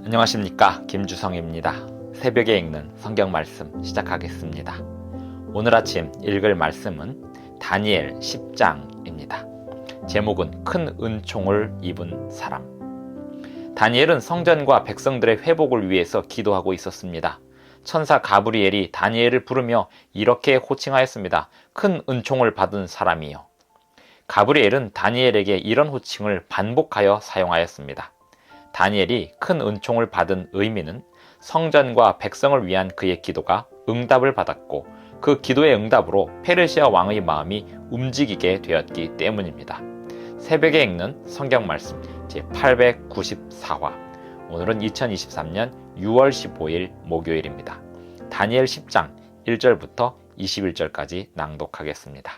안녕하십니까, 김주성입니다. 새벽에 읽는 성경 말씀 시작하겠습니다. 오늘 아침 읽을 말씀은 다니엘 10장입니다. 제목은 큰 은총을 입은 사람. 다니엘은 성전과 백성들의 회복을 위해서 기도하고 있었습니다. 천사 가브리엘이 다니엘을 부르며 이렇게 호칭하였습니다. 큰 은총을 받은 사람이요. 가브리엘은 다니엘에게 이런 호칭을 반복하여 사용하였습니다. 다니엘이 큰 은총을 받은 의미는 성전과 백성을 위한 그의 기도가 응답을 받았고 그 기도의 응답으로 페르시아 왕의 마음이 움직이게 되었기 때문입니다. 새벽에 읽는 성경 말씀 제894화. 오늘은 2023년 6월 15일 목요일입니다. 다니엘 10장 1절부터 21절까지 낭독하겠습니다.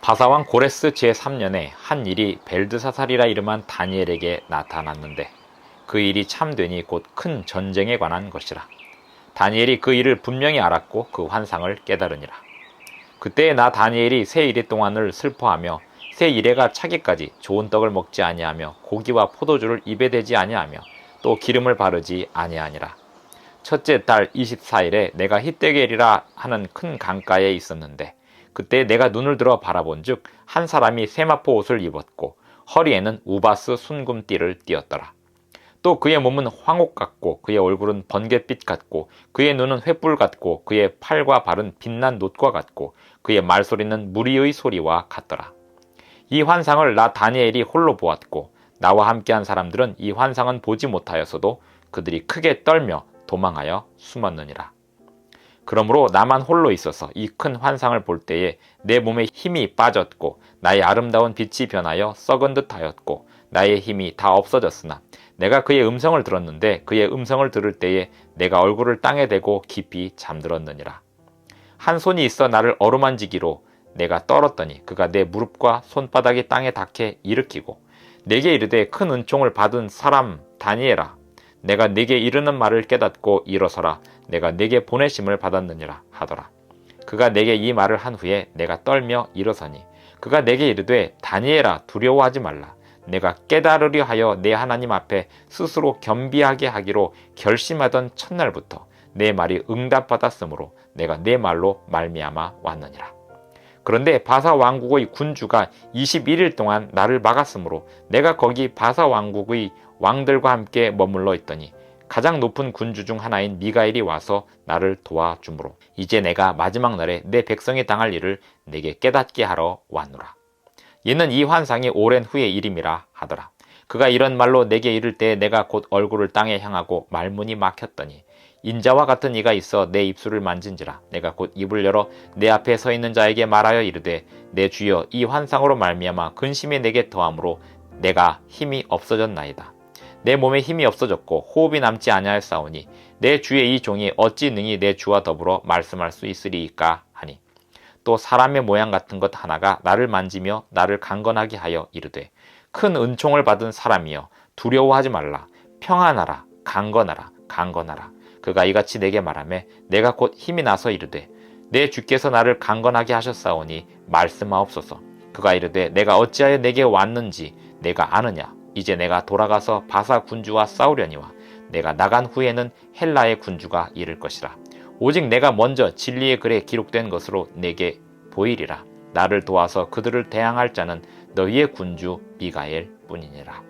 바사왕 고레스 제3년에 한 일이 벨드사살이라 이름한 다니엘에게 나타났는데 그 일이 참되니 곧 큰 전쟁에 관한 것이라. 다니엘이 그 일을 분명히 알았고 그 환상을 깨달으니라. 그때에 나 다니엘이 새 이래 동안을 슬퍼하며 새 이래가 차기까지 좋은 떡을 먹지 아니하며 고기와 포도주를 입에 대지 아니하며 또 기름을 바르지 아니하니라. 첫째 달 24일에 내가 히데겔이라 하는 큰 강가에 있었는데 그때 내가 눈을 들어 바라본즉 한 사람이 세마포 옷을 입었고 허리에는 우바스 순금띠를 띠었더라. 또 그의 몸은 황옥 같고 그의 얼굴은 번갯빛 같고 그의 눈은 횃불 같고 그의 팔과 발은 빛난 놋과 같고 그의 말소리는 무리의 소리와 같더라. 이 환상을 나 다니엘이 홀로 보았고 나와 함께한 사람들은 이 환상은 보지 못하였어도 그들이 크게 떨며 도망하여 숨었느니라. 그러므로 나만 홀로 있어서 이 큰 환상을 볼 때에 내 몸에 힘이 빠졌고 나의 아름다운 빛이 변하여 썩은 듯 하였고 나의 힘이 다 없어졌으나 내가 그의 음성을 들었는데 그의 음성을 들을 때에 내가 얼굴을 땅에 대고 깊이 잠들었느니라. 한 손이 있어 나를 어루만지기로 내가 떨었더니 그가 내 무릎과 손바닥이 땅에 닿게 일으키고 내게 이르되 큰 은총을 받은 사람 다니엘아, 내가 네게 이르는 말을 깨닫고 일어서라. 내가 네게 보내심을 받았느니라 하더라. 그가 내게 이 말을 한 후에 내가 떨며 일어서니 그가 내게 이르되 다니엘아, 두려워하지 말라. 내가 깨달으려 하여 내 하나님 앞에 스스로 겸비하게 하기로 결심하던 첫날부터 내 말이 응답받았으므로 내가 내 말로 말미암아 왔느니라. 그런데 바사 왕국의 군주가 21일 동안 나를 막았으므로 내가 거기 바사 왕국의 왕들과 함께 머물러 있더니 가장 높은 군주 중 하나인 미가엘이 와서 나를 도와주므로 이제 내가 마지막 날에 내 백성이 당할 일을 내게 깨닫게 하러 왔노라. 이는 이 환상이 오랜 후의 일임이라 하더라. 그가 이런 말로 내게 이를 때 내가 곧 얼굴을 땅에 향하고 말문이 막혔더니 인자와 같은 이가 있어 내 입술을 만진지라. 내가 곧 입을 열어 내 앞에 서 있는 자에게 말하여 이르되 내 주여, 이 환상으로 말미암아 근심이 내게 더함으로 내가 힘이 없어졌나이다. 내 몸에 힘이 없어졌고 호흡이 남지 아니하였사오니 내 주의 이 종이 어찌 능히 내 주와 더불어 말씀할 수 있으리이까 하니, 또 사람의 모양 같은 것 하나가 나를 만지며 나를 강건하게 하여 이르되 큰 은총을 받은 사람이여, 두려워하지 말라. 평안하라. 강건하라. 강건하라. 그가 이같이 내게 말하매 내가 곧 힘이 나서 이르되 내 주께서 나를 강건하게 하셨사오니 말씀하옵소서. 그가 이르되 내가 어찌하여 내게 왔는지 내가 아느냐. 이제 내가 돌아가서 바사 군주와 싸우려니와 내가 나간 후에는 헬라의 군주가 이를 것이라. 오직 내가 먼저 진리의 글에 기록된 것으로 내게 보이리라. 나를 도와서 그들을 대항할 자는 너희의 군주 미가엘 뿐이니라.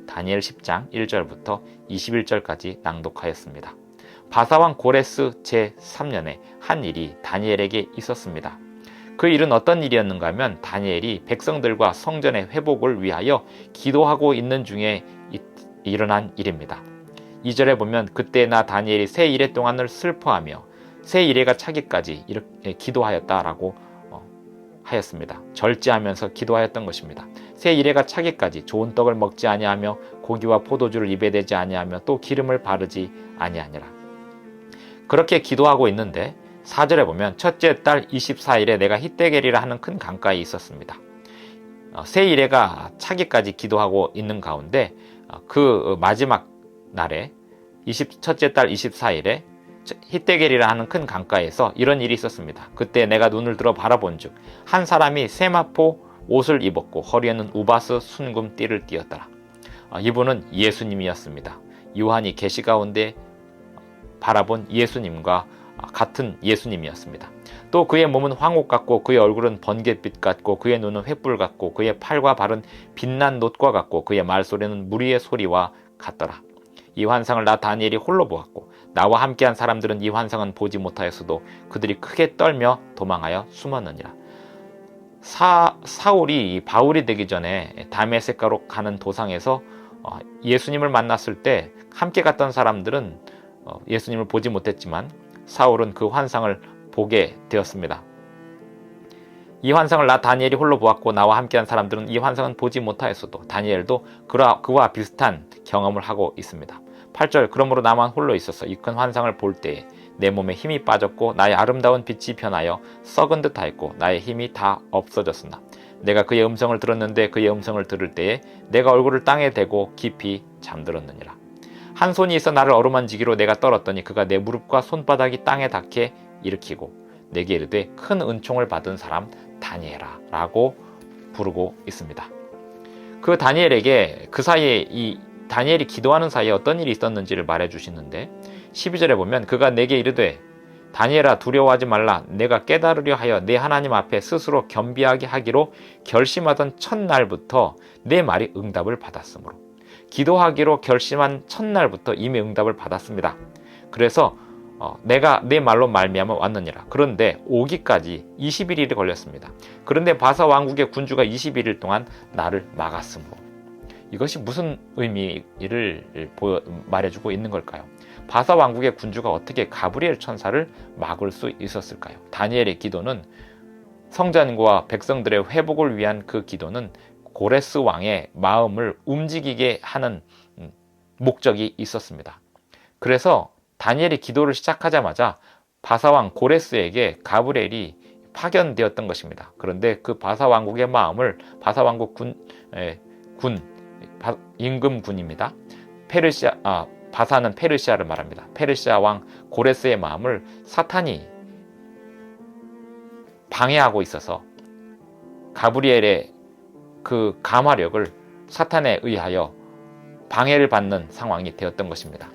다니엘 10장 1절부터 21절까지 낭독하였습니다. 바사왕 고레스 제3년에 한 일이 다니엘에게 있었습니다. 그 일은 어떤 일이었는가 하면 다니엘이 백성들과 성전의 회복을 위하여 기도하고 있는 중에 일어난 일입니다. 2절에 보면 그때 나 다니엘이 새 이래 동안을 슬퍼하며 새 이래가 차기까지 이렇게 기도하였다라고 하였습니다. 절제하면서 기도하였던 것입니다. 새 이래가 차기까지 좋은 떡을 먹지 아니하며 고기와 포도주를 입에 대지 아니하며 또 기름을 바르지 아니하니라. 그렇게 기도하고 있는데 4절에 보면 첫째 달 24일에 내가 히데겔이라 하는 큰 강가에 있었습니다. 새 이래가 차기까지 기도하고 있는 가운데 그 마지막 날에 첫째 달 24일에 히데겔이라 하는 큰 강가에서 이런 일이 있었습니다. 그때 내가 눈을 들어 바라본즉 한 사람이 세마포 옷을 입었고 허리에는 우바스 순금 띠를 띠었더라. 이분은 예수님이었습니다. 요한이 계시 가운데 바라본 예수님과 같은 예수님이었습니다. 또 그의 몸은 황옥 같고 그의 얼굴은 번갯빛 같고 그의 눈은 횃불 같고 그의 팔과 발은 빛난 놋과 같고 그의 말소리는 무리의 소리와 같더라. 이 환상을 나 다니엘이 홀로 보았고 나와 함께한 사람들은 이 환상은 보지 못하였어도 그들이 크게 떨며 도망하여 숨었느니라. 사울이 바울이 되기 전에 다메섹가로 가는 도상에서 예수님을 만났을 때 함께 갔던 사람들은 예수님을 보지 못했지만 사울은 그 환상을 보게 되었습니다. 이 환상을 나 다니엘이 홀로 보았고 나와 함께한 사람들은 이 환상은 보지 못하였어도 다니엘도 그와 비슷한 경험을 하고 있습니다. 8절 그러므로 나만 홀로 있어서 이 큰 환상을 볼 때에 내 몸에 힘이 빠졌고 나의 아름다운 빛이 변하여 썩은 듯하였고 나의 힘이 다 없어졌으나 내가 그의 음성을 들었는데 그의 음성을 들을 때에 내가 얼굴을 땅에 대고 깊이 잠들었느니라. 한 손이 있어 나를 어루만지기로 내가 떨었더니 그가 내 무릎과 손바닥이 땅에 닿게 일으키고 내게 이르되 큰 은총을 받은 사람 다니엘아 라고 부르고 있습니다. 그 다니엘에게 그 사이에 이 다니엘이 기도하는 사이에 어떤 일이 있었는지를 말해주시는데 12절에 보면 그가 내게 이르되 다니엘아 두려워하지 말라. 내가 깨달으려 하여 내 하나님 앞에 스스로 겸비하게 하기로 결심하던 첫날부터 내 말이 응답을 받았으므로 기도하기로 결심한 첫날부터 이미 응답을 받았습니다. 그래서 내가 내 말로 말미암아 왔느니라. 그런데 오기까지 21일이 걸렸습니다. 그런데 바사 왕국의 군주가 21일 동안 나를 막았으므로 이것이 무슨 의미를 말해주고 있는 걸까요? 바사 왕국의 군주가 어떻게 가브리엘 천사를 막을 수 있었을까요? 다니엘의 기도는 성전과 백성들의 회복을 위한 그 기도는 고레스 왕의 마음을 움직이게 하는 목적이 있었습니다. 그래서 다니엘이 기도를 시작하자마자 바사왕 고레스에게 가브리엘이 파견되었던 것입니다. 그런데 그 바사 왕국의 마음을 바사왕국 임금군입니다. 바사는 페르시아를 말합니다. 페르시아 왕 고레스의 마음을 사탄이 방해하고 있어서 가브리엘의 그 감화력을 사탄에 의하여 방해를 받는 상황이 되었던 것입니다.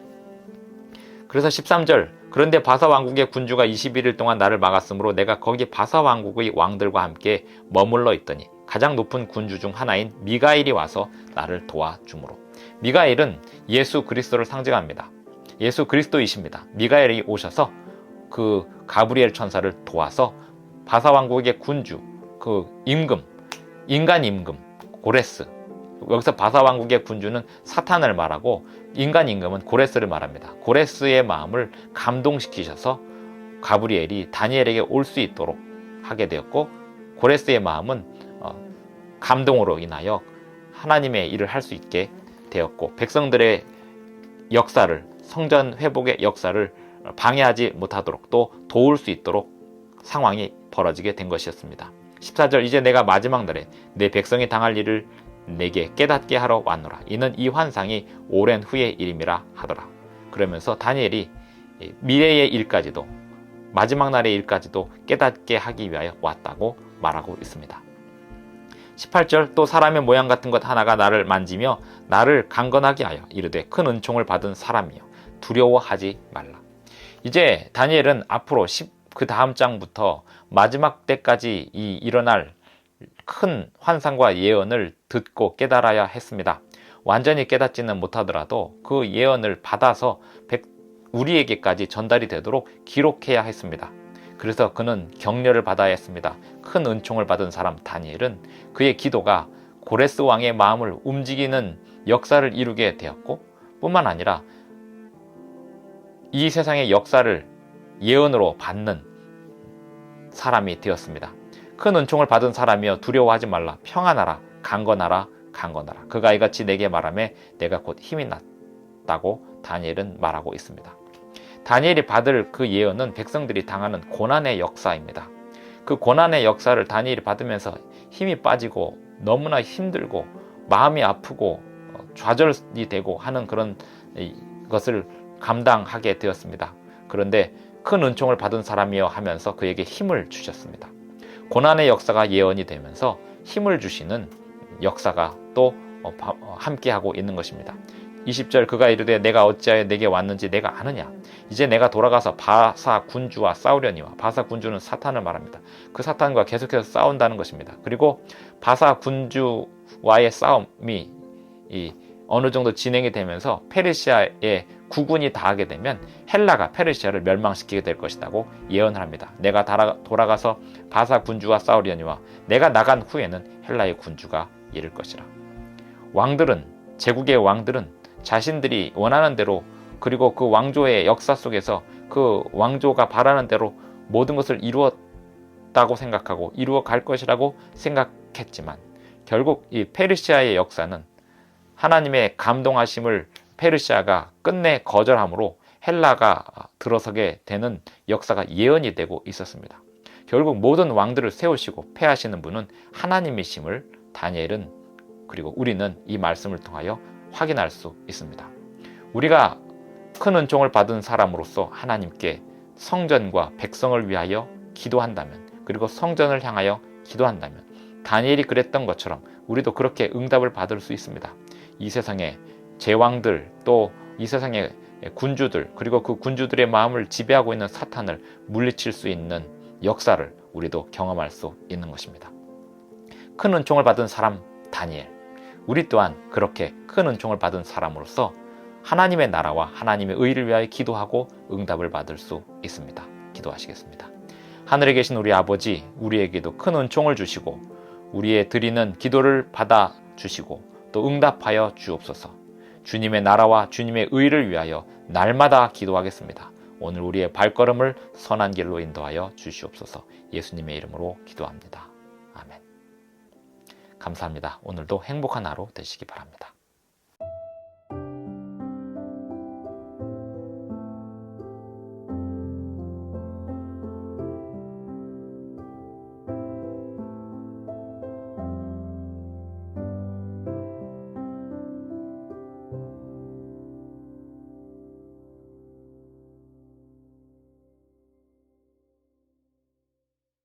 그래서 13절 그런데 바사 왕국의 군주가 21일 동안 나를 막았으므로 내가 거기 바사 왕국의 왕들과 함께 머물러 있더니 가장 높은 군주 중 하나인 미가엘이 와서 나를 도와주므로. 미가엘은 예수 그리스도를 상징합니다. 예수 그리스도이십니다. 미가엘이 오셔서 그 가브리엘 천사를 도와서 바사 왕국의 군주, 그 인간 임금 고레스, 여기서 바사 왕국의 군주는 사탄을 말하고 인간 임금은 고레스를 말합니다. 고레스의 마음을 감동시키셔서 가브리엘이 다니엘에게 올 수 있도록 하게 되었고, 고레스의 마음은 감동으로 인하여 하나님의 일을 할 수 있게 되었고, 백성들의 역사를, 성전 회복의 역사를 방해하지 못하도록 또 도울 수 있도록 상황이 벌어지게 된 것이었습니다. 14절 이제 내가 마지막 날에 내 백성이 당할 일을 내게 깨닫게 하러 왔노라. 이는 이 환상이 오랜 후의 일임이라 하더라. 그러면서 다니엘이 미래의 일까지도 마지막 날의 일까지도 깨닫게 하기 위하여 왔다고 말하고 있습니다. 18절 또 사람의 모양 같은 것 하나가 나를 만지며 나를 강건하게 하여 이르되 큰 은총을 받은 사람이여 두려워하지 말라. 이제 다니엘은 앞으로 그 다음 장부터 마지막 때까지 일어날 큰 환상과 예언을 듣고 깨달아야 했습니다. 완전히 깨닫지는 못하더라도 그 예언을 받아서 우리에게까지 전달이 되도록 기록해야 했습니다. 그래서 그는 격려를 받아야 했습니다. 큰 은총을 받은 사람 다니엘은 그의 기도가 고레스 왕의 마음을 움직이는 역사를 이루게 되었고, 뿐만 아니라 이 세상의 역사를 예언으로 받는 사람이 되었습니다. 큰 은총을 받은 사람이여 두려워하지 말라. 평안하라. 강건하라. 강건하라. 그가 이같이 내게 말하매 내가 곧 힘이 났다고 다니엘은 말하고 있습니다. 다니엘이 받을 그 예언은 백성들이 당하는 고난의 역사입니다. 그 고난의 역사를 다니엘이 받으면서 힘이 빠지고 너무나 힘들고 마음이 아프고 좌절이 되고 하는 그런 것을 감당하게 되었습니다. 그런데 큰 은총을 받은 사람이여 하면서 그에게 힘을 주셨습니다. 고난의 역사가 예언이 되면서 힘을 주시는 역사가 또 함께하고 있는 것입니다. 20절 그가 이르되 내가 어찌하여 내게 왔는지 내가 아느냐. 이제 내가 돌아가서 바사 군주와 싸우려니와. 바사 군주는 사탄을 말합니다. 그 사탄과 계속해서 싸운다는 것입니다. 그리고 바사 군주와의 싸움이 어느 정도 진행이 되면서 페르시아의 국군이 다하게 되면 헬라가 페르시아를 멸망시키게 될 것이라고 예언을 합니다. 내가 돌아가서 바사 군주와 싸우려니와 내가 나간 후에는 헬라의 군주가 이를 것이라. 제국의 왕들은 자신들이 원하는 대로, 그리고 그 왕조의 역사 속에서 그 왕조가 바라는 대로 모든 것을 이루었다고 생각하고 이루어 갈 것이라고 생각했지만, 결국 이 페르시아의 역사는 하나님의 감동하심을 페르시아가 끝내 거절함으로 헬라가 들어서게 되는 역사가 예언이 되고 있었습니다. 결국 모든 왕들을 세우시고 패하시는 분은 하나님이심을 다니엘은, 그리고 우리는 이 말씀을 통하여 확인할 수 있습니다. 우리가 큰 은총을 받은 사람으로서 하나님께 성전과 백성을 위하여 기도한다면, 그리고 성전을 향하여 기도한다면, 다니엘이 그랬던 것처럼 우리도 그렇게 응답을 받을 수 있습니다. 이 세상의 제왕들, 또 이 세상의 군주들, 그리고 그 군주들의 마음을 지배하고 있는 사탄을 물리칠 수 있는 역사를 우리도 경험할 수 있는 것입니다. 큰 은총을 받은 사람 다니엘, 우리 또한 그렇게 큰 은총을 받은 사람으로서 하나님의 나라와 하나님의 의를 위하여 기도하고 응답을 받을 수 있습니다. 기도하시겠습니다. 하늘에 계신 우리 아버지, 우리에게도 큰 은총을 주시고 우리의 드리는 기도를 받아 주시고 또 응답하여 주옵소서. 주님의 나라와 주님의 의를 위하여 날마다 기도하겠습니다. 오늘 우리의 발걸음을 선한 길로 인도하여 주시옵소서. 예수님의 이름으로 기도합니다. 아멘. 감사합니다. 오늘도 행복한 하루 되시기 바랍니다.